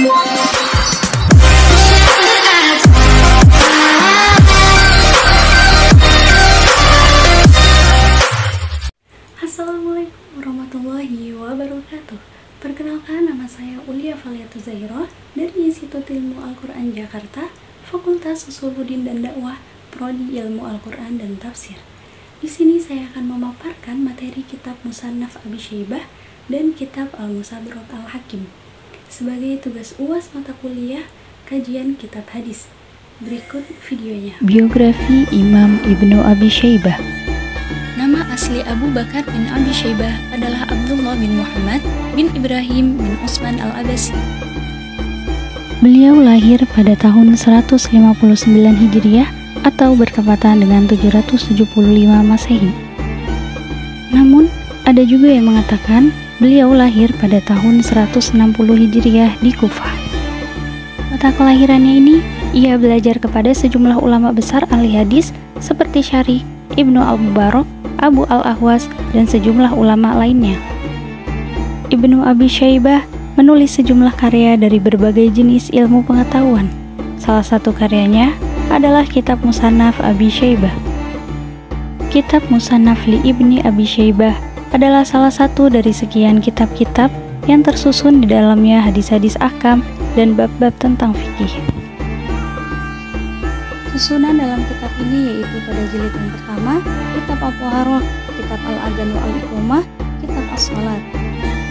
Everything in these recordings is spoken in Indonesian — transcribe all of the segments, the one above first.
Assalamualaikum warahmatullahi wabarakatuh. Perkenalkan, nama saya Ulia Valiatu Zahiro dari Institut Ilmu Al-Quran Jakarta, Fakultas Usuluddin dan Dakwah, Prodi Ilmu Al-Quran dan Tafsir. Di sini saya akan memaparkan materi kitab Musannaf Abi Syaibah dan kitab Al-Mustadrak Al-Hakim sebagai tugas UAS mata kuliah kajian kitab hadis. Berikut videonya. Biografi Imam Ibnu Abi Syaibah. Nama asli Abu Bakar bin Abi Syaibah adalah Abdullah bin Muhammad bin Ibrahim bin Utsman al-Abasi. Beliau lahir pada tahun 159 Hijriah atau bertepatan dengan 775 Masehi. Namun, ada juga yang mengatakan beliau lahir pada tahun 160 Hijriah di Kufah. Mata kelahirannya ini, ia belajar kepada sejumlah ulama besar ahli hadis seperti Syarih, Ibnu Al-Mubarak, Abu Al-Ahwas, dan sejumlah ulama lainnya. Ibnu Abi Syaibah menulis sejumlah karya dari berbagai jenis ilmu pengetahuan. Salah satu karyanya adalah kitab Musannaf Abi Syaibah. Kitab Musannaf li Ibni Abi Syaibah adalah salah satu dari sekian kitab-kitab yang tersusun di dalamnya hadis-hadis ahkam dan bab-bab tentang fikih. Susunan dalam kitab ini yaitu pada jilid yang pertama, kitab Al-Taharah, kitab Al-Adzan wa Al-Iqamah, kitab As-Salat.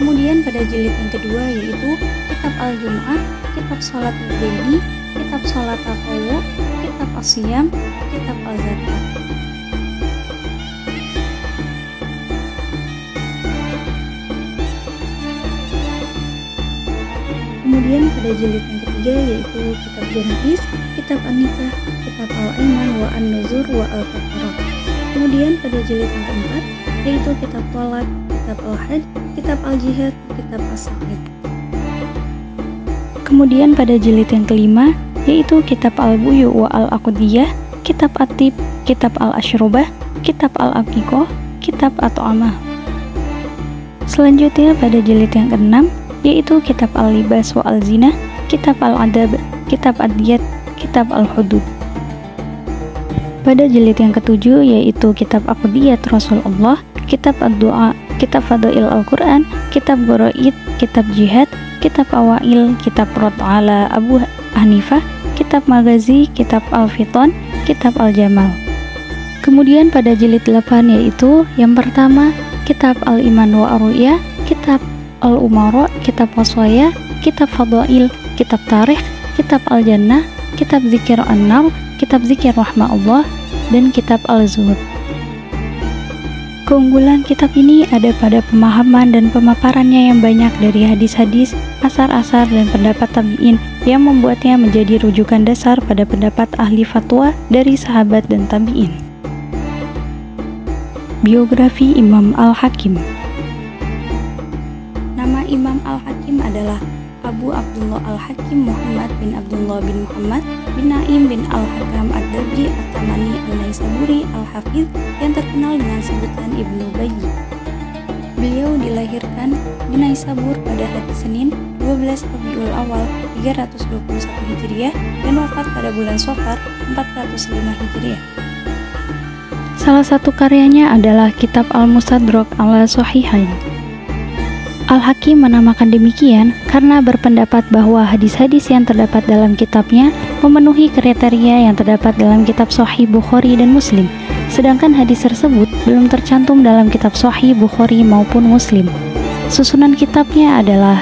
Kemudian pada jilid yang kedua yaitu kitab Al-Jum'ah, kitab Salat Al-Baini, kitab Salat Al-Tawwu, kitab As-Siyam, kitab Al-Zakat. Kemudian pada jilid yang ketiga yaitu kitab Janais, kitab An-Nikah, kitab Al-Aiman wa An-Nuzur wa Al-Kafarah. Kemudian pada jilid yang keempat yaitu kitab Thalaq, kitab Al-Hajj, kitab Al-Jihad, kitab As-Sa'id. Kemudian pada jilid yang kelima yaitu kitab Al-Buyu wa Al-Aqdiyah, kitab At-Tib, kitab Al-Ashrubah, kitab Al-Aqiqah, kitab At-Ta'amah. Selanjutnya pada jilid yang keenam yaitu kitab Al-Libas wa Al-Zinah, kitab Al-Adab, kitab Ad-Diyat, kitab Al-Hudud. Pada jilid yang ketujuh yaitu kitab Aqdiyat Rasulullah, kitab Ad-Du'a, kitab Fadail Al-Quran, kitab Gharaid, kitab Jihad, kitab Awail, kitab Rad ala Abu Hanifah, kitab Maghazi, kitab Al-Fitan, kitab Al-Jamal. Kemudian pada jilid 8 yaitu yang pertama kitab Al-Iman wa Ar-Ru'yah, kitab Al-Umara, kitab Waswaya, kitab Fadail, kitab Tarikh, kitab Al-Jannah, kitab Zikir An-Nar, kitab Zikir Rahmah Allah, dan kitab Al-Zuhud. Keunggulan kitab ini ada pada pemahaman dan pemaparannya yang banyak dari hadis-hadis, asar-asar, dan pendapat tabi'in yang membuatnya menjadi rujukan dasar pada pendapat ahli fatwa dari sahabat dan tabi'in. Biografi Imam Al-Hakim. Nama Imam Al-Hakim adalah Abu Abdullah Al-Hakim Muhammad bin Abdullah bin Muhammad bin Naim bin Al-Hakam Ad-Dabri At-Tamani An-Naisaburi Al-Hafidh yang terkenal dengan sebutan Ibnu Bayy. Beliau dilahirkan di Naisabur pada hari Senin 12 Rabiul Awal 321 Hijriah dan wafat pada bulan Safar 405 Hijriah. Salah satu karyanya adalah kitab Al-Mustadrak ala Sahihain. Al-Hakim menamakan demikian karena berpendapat bahwa hadis-hadis yang terdapat dalam kitabnya memenuhi kriteria yang terdapat dalam kitab Sahih Bukhari dan Muslim, sedangkan hadis tersebut belum tercantum dalam kitab Sahih Bukhari maupun Muslim. Susunan kitabnya adalah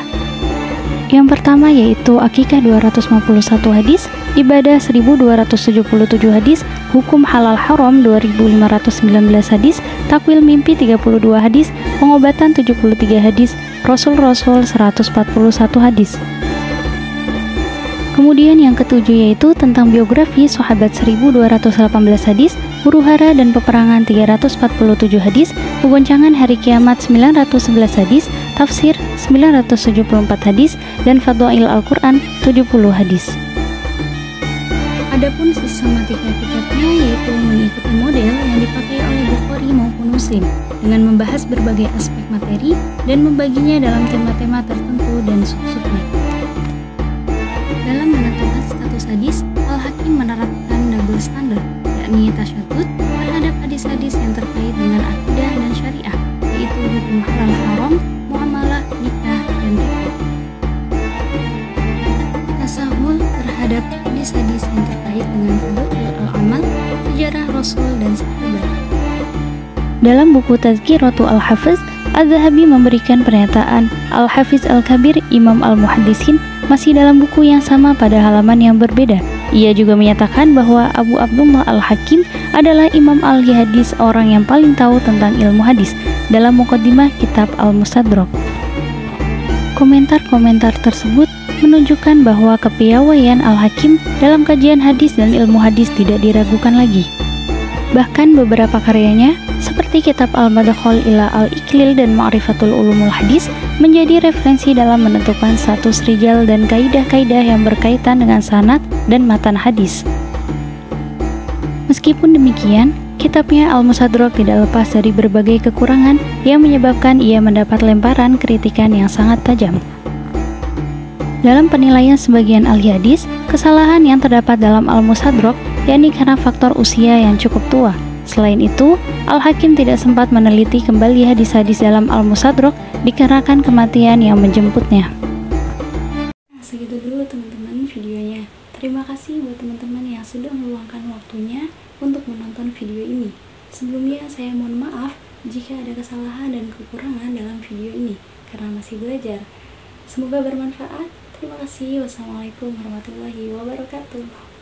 yang pertama yaitu Akikah 251 hadis, Ibadah 1277 hadis, Hukum Halal Haram 2519 hadis, Takwil Mimpi 32 hadis, Pengobatan 73 hadis, Rasul-Rasul 141 hadis. Kemudian yang ketujuh yaitu tentang biografi sahabat 1218 hadis, Huru-hara dan peperangan 347 hadis, Pegoncangan hari kiamat 911 hadis, Tafsir 974 hadis, dan Fadail Al-Quran 70 hadis. Adapun sistematika kitabnya yaitu mengikuti model yang dipakai oleh Bukhari maupun Muslim dengan membahas berbagai aspek materi dan membaginya dalam tema-tema tertentu dan sub-subnya. Dalam menentukan status hadis, Al-Hakim menerapkan double standard, yakni tasyadud terhadap hadis-hadis yang terkait dengan akidah dan syariah, yaitu hukum halal haram, muamalah, nikah, dan riba. Tasahul terhadap hadis-hadis yang terkait dengan fadha'il al-amal, sejarah Rasul dan sahabat. Dalam buku Tazkiratu Al-Hafiz, Az-Zahabi memberikan pernyataan Al-Hafiz Al-Kabir Imam Al-Muhaddisin masih dalam buku yang sama pada halaman yang berbeda. Ia juga menyatakan bahwa Abu Abdullah Al-Hakim adalah Imam Ahli Hadis, orang yang paling tahu tentang ilmu hadis, dalam muqaddimah kitab Al-Mustadrak. Komentar-komentar tersebut menunjukkan bahwa kepiawaian Al-Hakim dalam kajian hadis dan ilmu hadis tidak diragukan lagi. Bahkan beberapa karyanya, seperti kitab Al-Madkhal ila Al-Iklil dan Ma'rifatul Ulumul Hadis, menjadi referensi dalam menentukan status rijal dan kaidah-kaidah yang berkaitan dengan sanad dan matan hadis. Meskipun demikian, kitabnya Al-Mustadrak tidak lepas dari berbagai kekurangan yang menyebabkan ia mendapat lemparan kritikan yang sangat tajam. Dalam penilaian sebagian ahli hadis, kesalahan yang terdapat dalam Al-Mustadrak yakni karena faktor usia yang cukup tua. Selain itu, Al-Hakim tidak sempat meneliti kembali hadis-hadis dalam Al-Mustadrak dikarenakan kematian yang menjemputnya. Segitu dulu teman-teman videonya. Terima kasih buat teman-teman yang sudah meluangkan waktunya untuk menonton video ini. Sebelumnya saya mohon maaf jika ada kesalahan dan kekurangan dalam video ini, karena masih belajar. Semoga bermanfaat. Terima kasih. Wassalamualaikum warahmatullahi wabarakatuh.